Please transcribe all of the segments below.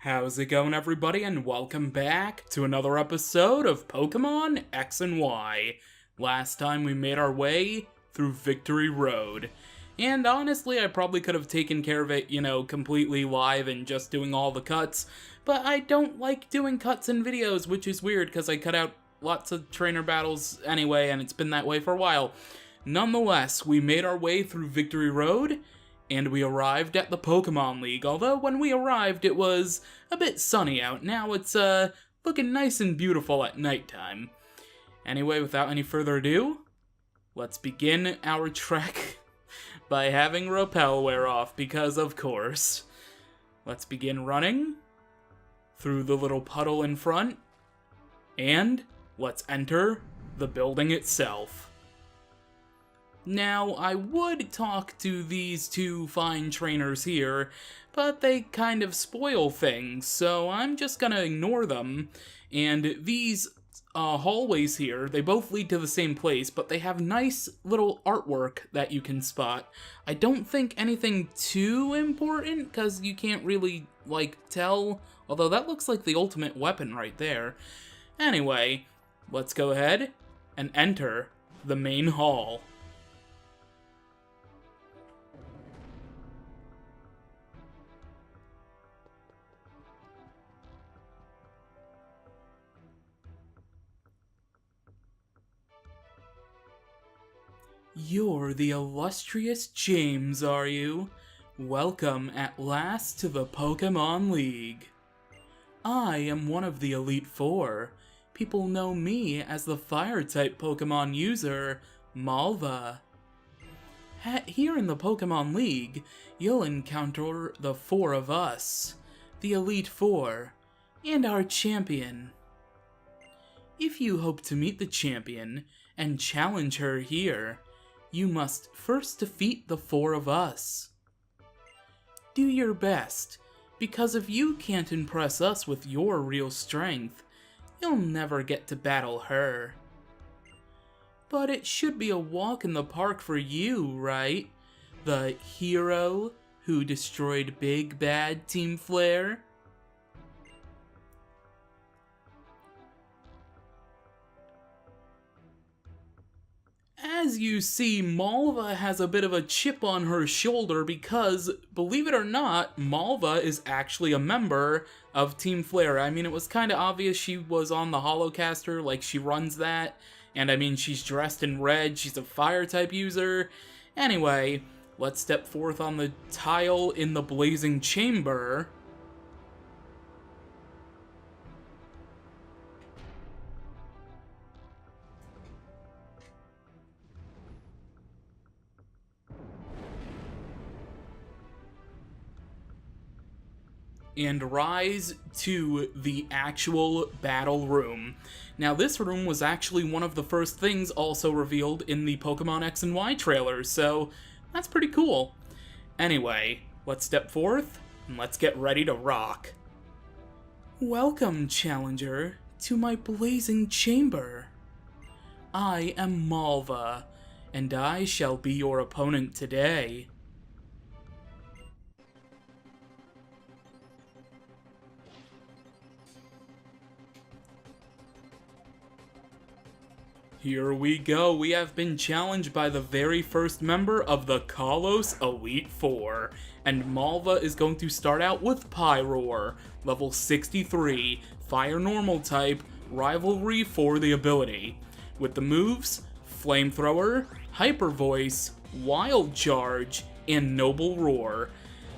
How's it going, everybody, and welcome back to another episode of Pokemon X and Y. Last time we made our way through Victory Road, and honestly I probably could have taken care of it, completely live and just doing all the cuts, but I don't like doing cuts in videos, which is weird because I cut out lots of trainer battles anyway, and it's been that way for a while. Nonetheless, we made our way through Victory Road, and we arrived at the Pokemon League, although when we arrived it was a bit sunny out. Now it's looking nice and beautiful at nighttime. Anyway, without any further ado, let's begin our trek by having Repel wear off, because of course. Let's begin running through the little puddle in front, and let's enter the building itself. Now, I would talk to these two fine trainers here, but they kind of spoil things, so I'm just gonna ignore them. And these hallways here, they both lead to the same place, but they have nice little artwork that you can spot. I don't think anything too important, because you can't really, tell, although that looks like the ultimate weapon right there. Anyway, let's go ahead and enter the main hall. You're the illustrious James, are you? Welcome at last to the Pokemon League. I am one of the Elite Four. People know me as the Fire-type Pokemon user, Malva. Here in the Pokemon League, you'll encounter the four of us, the Elite Four, and our champion. If you hope to meet the champion and challenge her here, you must first defeat the four of us. Do your best, because if you can't impress us with your real strength, you'll never get to battle her. But it should be a walk in the park for you, right? The hero who destroyed Big Bad Team Flare? As you see, Malva has a bit of a chip on her shoulder because, believe it or not, Malva is actually a member of Team Flare. I mean, it was kind of obvious she was on the Holocaster, like she runs that, and I mean, she's dressed in red, she's a Fire-type user. Anyway, let's step forth on the tile in the Blazing Chamber. And rise to the actual battle room. Now, this room was actually one of the first things also revealed in the Pokemon X and Y trailers, so that's pretty cool. Anyway, let's step forth and let's get ready to rock. Welcome, Challenger, to my Blazing Chamber. I am Malva, and I shall be your opponent today. Here we go, we have been challenged by the very first member of the Kalos Elite Four, and Malva is going to start out with Pyroar, level 63, Fire Normal type, Rivalry for the ability. With the moves, Flamethrower, Hyper Voice, Wild Charge, and Noble Roar.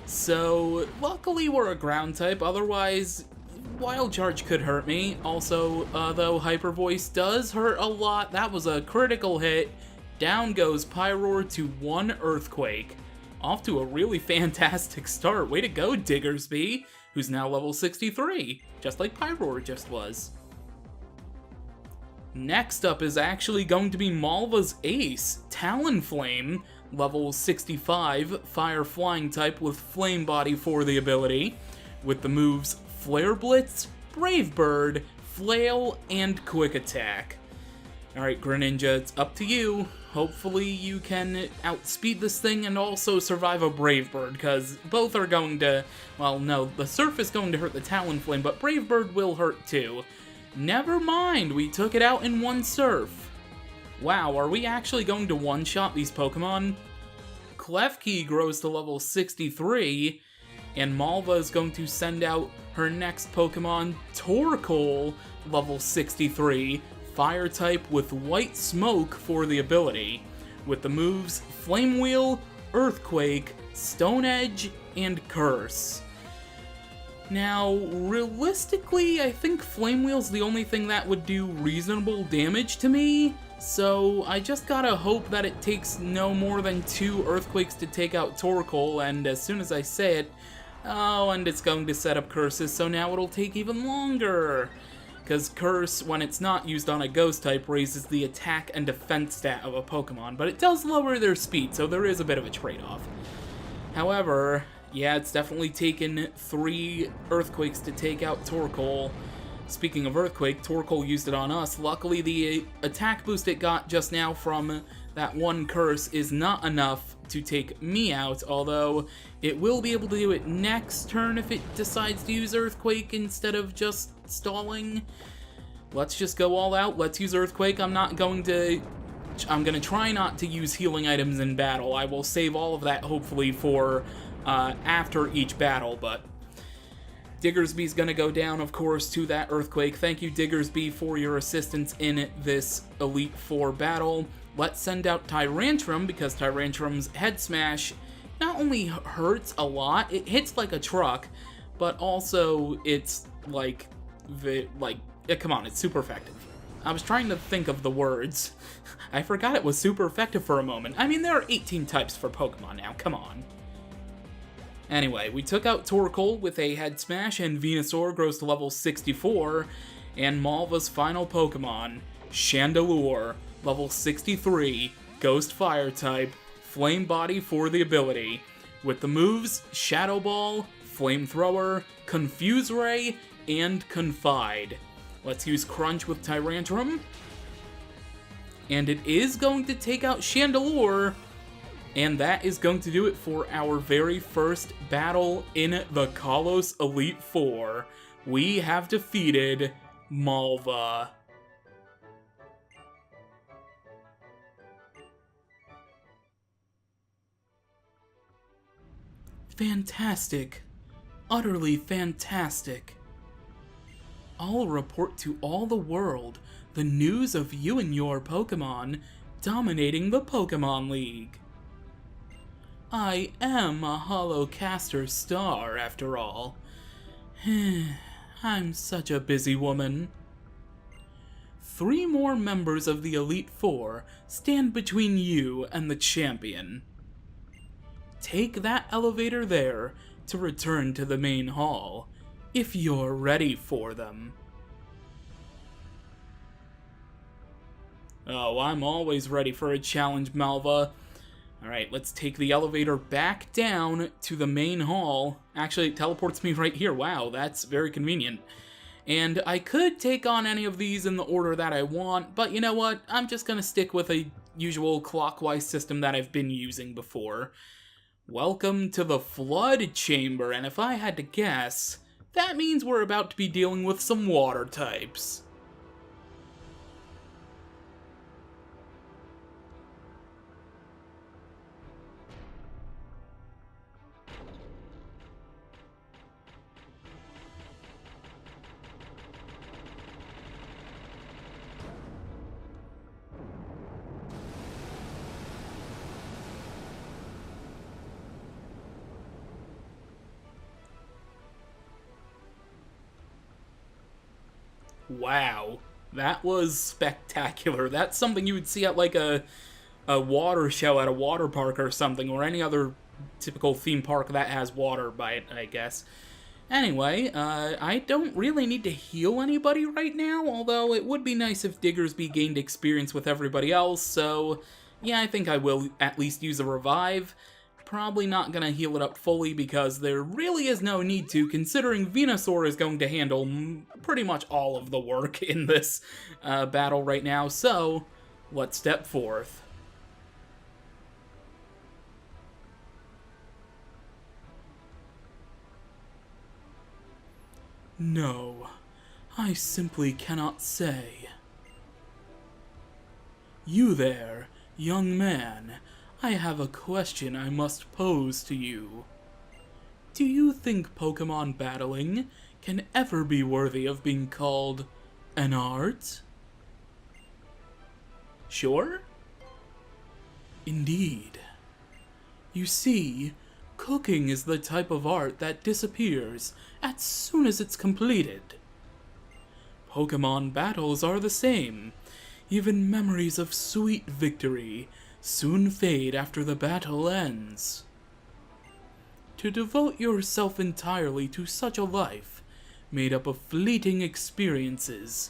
So, luckily we're a ground type, otherwise Wild Charge could hurt me. Also, though Hyper Voice does hurt a lot, that was a critical hit. Down goes Pyroar to 1 Earthquake. Off to a really fantastic start. Way to go, Diggersby, who's now level 63, just like Pyroar just was. Next up is actually going to be Malva's ace, Talonflame, level 65, Fire Flying type with Flame Body for the ability, with the moves Flare Blitz, Brave Bird, Flail, and Quick Attack. Alright, Greninja, it's up to you. Hopefully you can outspeed this thing and also survive a Brave Bird, because both are going to... Well, no, the Surf is going to hurt the Talonflame, but Brave Bird will hurt too. Never mind, we took it out in one Surf. Wow, are we actually going to one-shot these Pokemon? Klefki grows to level 63, and Malva is going to send out her next Pokemon, Torkoal, level 63, Fire type with White Smoke for the ability, with the moves Flame Wheel, Earthquake, Stone Edge, and Curse. Now, realistically, I think Flame Wheel's the only thing that would do reasonable damage to me, so I just gotta hope that it takes no more than 2 Earthquakes to take out Torkoal, and as soon as I say it, oh, and it's going to set up Curses, so now it'll take even longer. Because Curse, when it's not used on a Ghost type, raises the attack and defense stat of a Pokemon, but it does lower their speed, so there is a bit of a trade-off. However, yeah, it's definitely taken 3 Earthquakes to take out Torkoal. Speaking of Earthquake, Torkoal used it on us. Luckily, the attack boost it got just now from that one Curse is not enough to take me out, although it will be able to do it next turn if it decides to use Earthquake instead of just stalling. Let's just go all out. Let's use Earthquake. I'm gonna try not to use healing items in battle. I will save all of that, hopefully, for after each battle, but Diggersby's gonna go down, of course, to that Earthquake. Thank you, Diggersby, for your assistance in this Elite Four battle. Let's send out Tyrantrum, because Tyrantrum's Head Smash not only hurts a lot, it hits like a truck, but also it's come on, it's super effective. I was trying to think of the words. I forgot it was super effective for a moment. I mean, there are 18 types for Pokemon now, come on. Anyway, we took out Torkoal with a Head Smash, and Venusaur grows to level 64, and Malva's final Pokemon, Chandelure, level 63, Ghost Fire type, Flame Body for the ability, with the moves Shadow Ball, Flamethrower, Confuse Ray, and Confide. Let's use Crunch with Tyrantrum, and it is going to take out Chandelure, and that is going to do it for our very first battle in the Kalos Elite Four. We have defeated Malva. Fantastic. Utterly fantastic. I'll report to all the world the news of you and your Pokémon dominating the Pokémon League. I am a Holocaster star, after all. I'm such a busy woman. 3 more members of the Elite Four stand between you and the champion. Take that elevator there to return to the main hall, if you're ready for them. Oh, I'm always ready for a challenge, Malva. Alright, let's take the elevator back down to the main hall. Actually, it teleports me right here. Wow, that's very convenient. And I could take on any of these in the order that I want, but you know what? I'm just gonna stick with a usual clockwise system that I've been using before. Welcome to the Flood Chamber, and if I had to guess, that means we're about to be dealing with some water types. Wow, that was spectacular. That's something you would see at like a water show at a water park or something, or any other typical theme park that has water by it, I guess. Anyway, I don't really need to heal anybody right now, although it would be nice if Diggersby gained experience with everybody else, so yeah, I think I will at least use a revive. probably not gonna heal it up fully because there really is no need to, considering Venusaur is going to handle pretty much all of the work in this battle right now, so let's step forth. No, I simply cannot say. You there, young man, I have a question I must pose to you. Do you think Pokémon battling can ever be worthy of being called an art? Sure? Indeed. You see, cooking is the type of art that disappears as soon as it's completed. Pokémon battles are the same. Even memories of sweet victory soon fade after the battle ends. To devote yourself entirely to such a life, made up of fleeting experiences,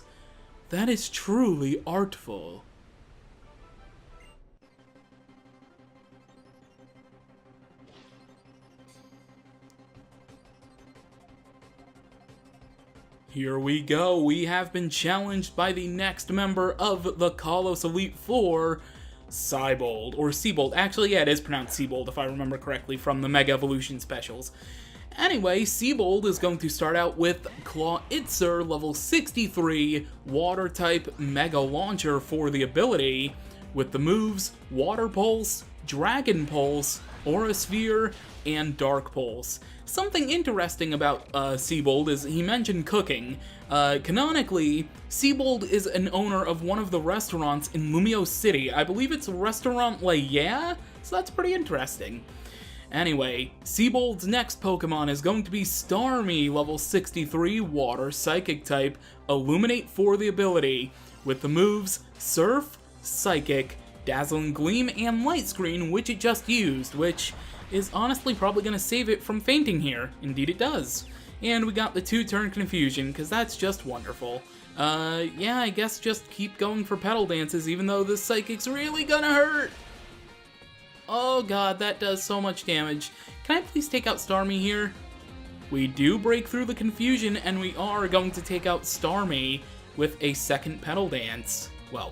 that is truly artful. Here we go, we have been challenged by the next member of the Kalos Elite Four, Siebold, or Seabold. Actually, yeah, it is pronounced Seabold if I remember correctly from the Mega Evolution specials. Anyway, Seabold is going to start out with Claw Itzer, level 63, Water-type Mega Launcher for the ability, with the moves Water Pulse, Dragon Pulse, Aura Sphere, and Dark Pulse. Something interesting about Seabold is he mentioned cooking. Canonically, Seabold is an owner of one of the restaurants in Lumio City. I believe it's Restaurant La Yeah? So that's pretty interesting. Anyway, Seabold's next Pokemon is going to be Starmie, level 63, Water Psychic type, Illuminate for the ability, with the moves Surf, Psychic, Dazzling Gleam, and Light Screen, which it just used, which is honestly probably going to save it from fainting here. Indeed it does. And we got the 2-turn confusion, because that's just wonderful. Yeah, I guess just keep going for Petal Dances, even though this Psychic's really gonna hurt! Oh god, that does so much damage. Can I please take out Starmie here? We do break through the confusion, and we are going to take out Starmie with a second Petal Dance. Well,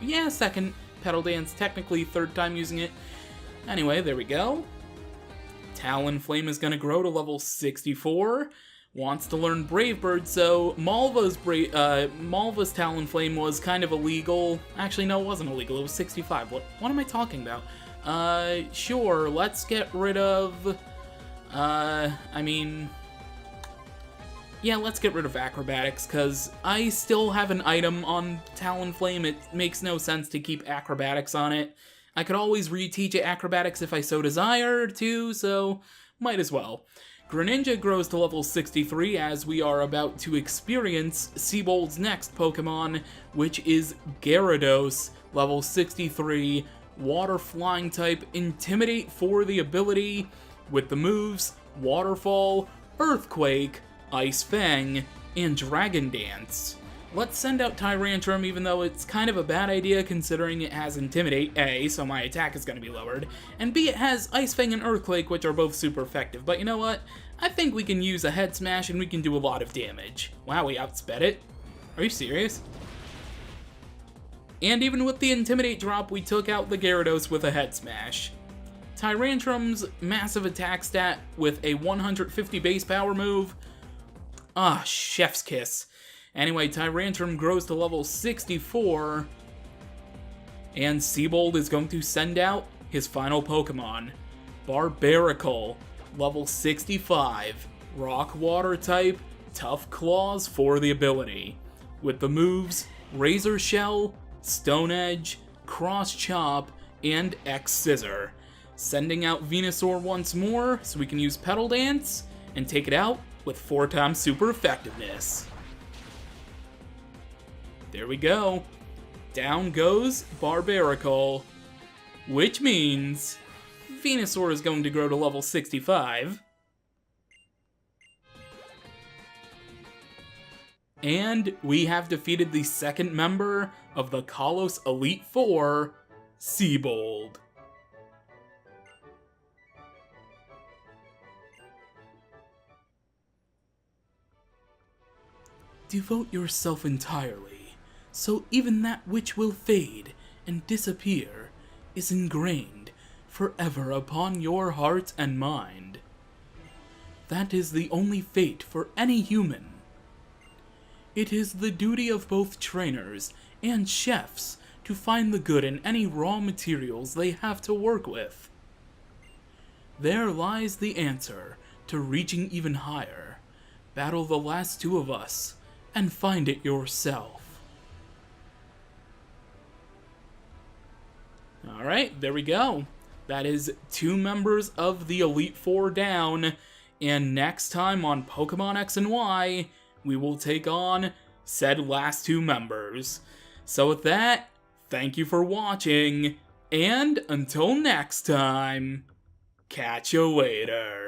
yeah, second Petal Dance, technically third time using it. Anyway, there we go. Talonflame is going to grow to level 64. Wants to learn Brave Bird, so Malva's Talonflame was kind of illegal. Actually, no, it wasn't illegal. It was 65. What am I talking about? Sure, let's get rid of... yeah, let's get rid of Acrobatics, because I still have an item on Talonflame. It makes no sense to keep Acrobatics on it. I could always reteach it Acrobatics if I so desire to, so might as well. Greninja grows to level 63 as we are about to experience Seabold's next Pokemon, which is Gyarados, level 63, Water Flying type, Intimidate for the ability, with the moves Waterfall, Earthquake, Ice Fang, and Dragon Dance. Let's send out Tyrantrum, even though it's kind of a bad idea considering it has Intimidate, A, so my attack is going to be lowered, and B, it has Ice Fang and Earthquake, which are both super effective. But you know what? I think we can use a Head Smash and we can do a lot of damage. Wow, we outsped it. Are you serious? And even with the Intimidate drop, we took out the Gyarados with a Head Smash. Tyrantrum's massive attack stat with a 150 base power move. Ah, chef's kiss. Anyway, Tyrantrum grows to level 64, and Seabold is going to send out his final Pokemon, Barbaracle, level 65, Rock Water type, Tough Claws for the ability, with the moves Razor Shell, Stone Edge, Cross Chop, and X Scissor. Sending out Venusaur once more so we can use Petal Dance and take it out with 4 times super effectiveness. There we go. Down goes Barbaracle, which means Venusaur is going to grow to level 65. And we have defeated the second member of the Kalos Elite Four, Seabold. Devote yourself entirely, so even that which will fade and disappear is ingrained forever upon your heart and mind. That is the only fate for any human. It is the duty of both trainers and chefs to find the good in any raw materials they have to work with. There lies the answer to reaching even higher. Battle the last two of us and find it yourself. Alright, there we go. That is 2 members of the Elite Four down. And next time on Pokemon X and Y, we will take on said last 2 members. So with that, thank you for watching, and until next time, catch you later.